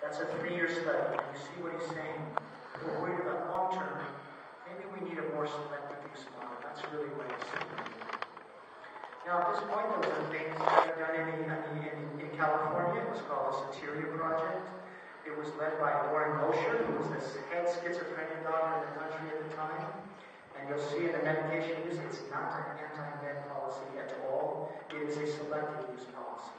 That's a 3-year study, and you see what he's saying. If we're worried about long-term, maybe we need a more selective use model. That's really what he's saying. Now, at this point, there was a thing done in California. It was called the Soteria Project. It was led by Warren Mosher, who was the head schizophrenia doctor in the country at the time. And you'll see in the medication use, it's not an anti-med policy at all. It is a selective use policy.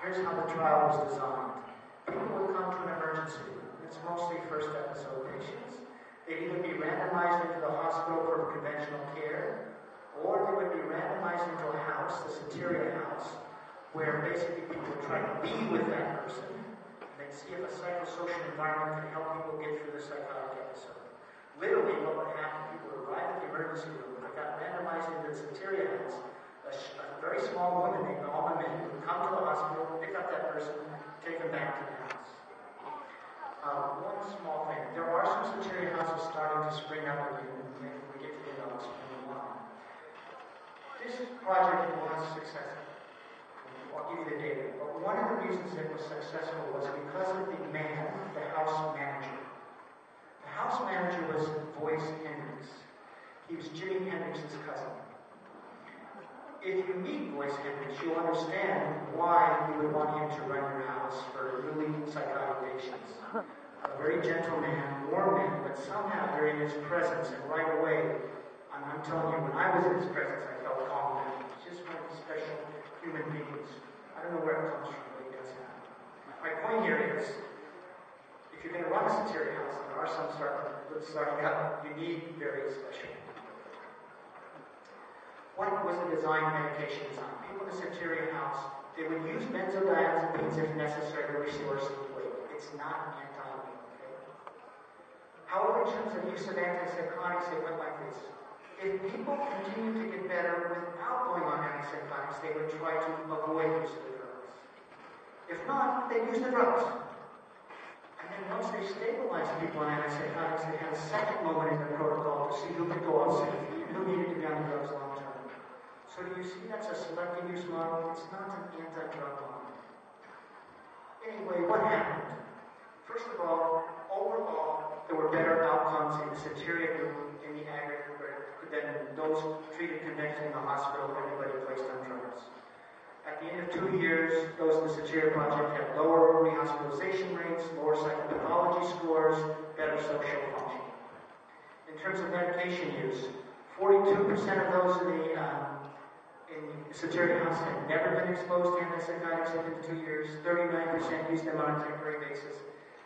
Here's how the trial was designed. People would come to an emergency room. It's mostly first episode patients. They'd either be randomized into the hospital for conventional care, or they would be randomized into a house, the Soteria house, where basically people would try to be with that person, and they'd see if a psychosocial environment can help people get through the psychotic episode. Literally, what would happen, people would arrive at the emergency room, they got randomized into the Soteria house, a very small woman named Alma Men would come to the hospital, pick up that person, take them back to the house. One small thing, there are some Soteria houses starting to spring up again, and we get to get on explaining why. This project was successful. I'll give you the data. But one of the reasons it was successful was because of the man, the house manager. The house manager was Boyce Hendricks. He was Jimi Hendrix's cousin. If you meet Boyce Hendricks, you'll understand why you would want him to run your house for newly psychotic patients. A very gentle man, warm man, but somehow you're in his presence, and right away, I'm telling you, when I was in his presence, I felt calm down. He's just one of these special human beings. I don't know where it comes from, but he does happen. My point here is, if you're going to run a Soteria house, and there are some starting up, you need very special. What was the medication design? People in the Soteria house, they would use benzodiazepines if necessary to restore sleep weight. It's not anti-weight, okay? However, in terms of use of antipsychotics, it went like this. If people continue to get better without going on antipsychotics, they would try to avoid use of the drugs. If not, they'd use the drugs. And then once they stabilized people on antipsychotics, they had a second moment in the protocol to see who could go off safe and who needed to be on the drugs long term. So do you see that's a selective use model? It's not an anti-drug model. Anyway, what happened? First of all, overall, there were better outcomes in the Soteria group in the aggregate than those treated conventionally in the hospital, everybody placed on drugs. At the end of 2 years, those in the Soteria project had lower rehospitalization rates, lower psychopathology scores, better social function. In terms of medication use, 42% of those in the Soteria house had never been exposed to antipsychotics within 2 years, 39% used them on a temporary basis,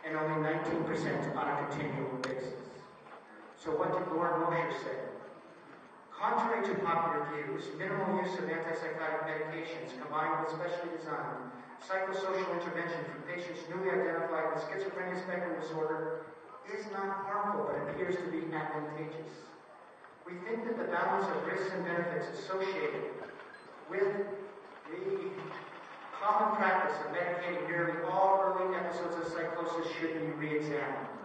and only 19% on a continual basis. So what did Warren Mosher say? Contrary to popular views, minimal use of antipsychotic medications combined with specially designed psychosocial intervention for patients newly identified with schizophrenia spectrum disorder is not harmful, but appears to be advantageous. We think that the balance of risks and benefits associated with the common practice of medicating nearly all early episodes of psychosis should be re-examined.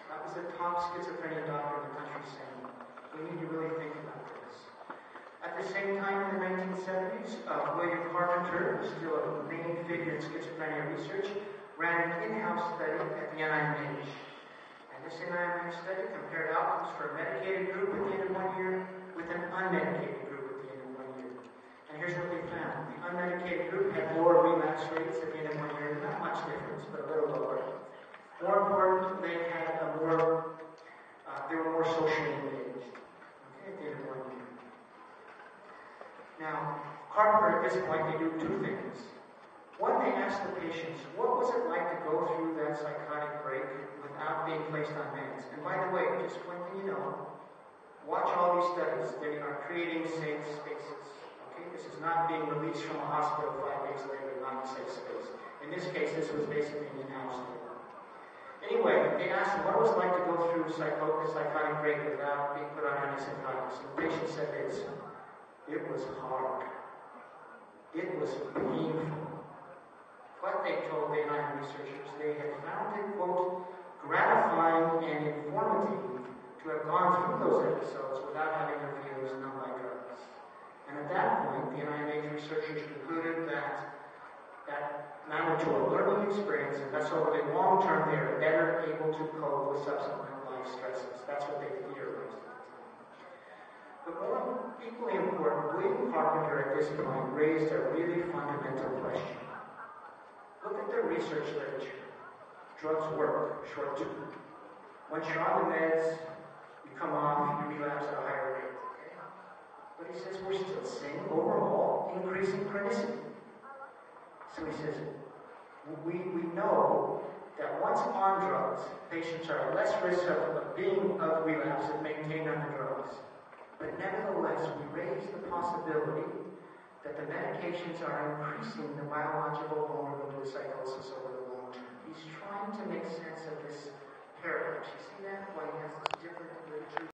That was the top schizophrenia doctor in the country saying. We need to really think about this. At the same time, in the 1970s, William Carpenter, who's still a main figure in schizophrenia research, ran an in-house study at the NIMH. And this NIMH study compared outcomes for a medicated group at the end of 1 year with an unmedicated group at the end of 1 year. And here's what they found. The unmedicated group had lower relapse rates at the end of 1 year, not much difference, but a little lower. More important, they were more socially engaged. Okay, at the end of 1 year. Now, Carpenter, at this point, they do 2 things. One, they asked the patients, what was it like to go through that psychotic break without being placed on meds? And by the way, just one thing you know, watch all these studies. They are creating safe spaces. Okay, this is not being released from a hospital 5 days later, not a safe space. In this case, this was basically an in-house thing. Anyway, they asked them what it was like to go through psychotic break without being put on antipsychotics. And the patient said this, it was hard. It was painful. What they told the NIMH researchers, they had found it, quote, gratifying and informative to have gone through those episodes without having their feelings numbed by drugs. And at that point, the NIMH researchers concluded that not into a learning experience, and thus over the long term they are better able to cope with subsequent life stresses. That's what they theorized at the time. But more equally important, William Carpenter at this point raised a really fundamental question. Look at the research literature. Drugs work, short term. Once you're on the meds, you come off, you relapse at a higher rate. Okay? But he says we're still seeing overall increasing chronicity. So he says, we know that once on drugs, patients are at less risk of relapse if maintained on the drugs. But nevertheless, we raise the possibility that the medications are increasing the biological vulnerability to psychosis over the long term. He's trying to make sense of this paradox. You see that? Why he has this different literature.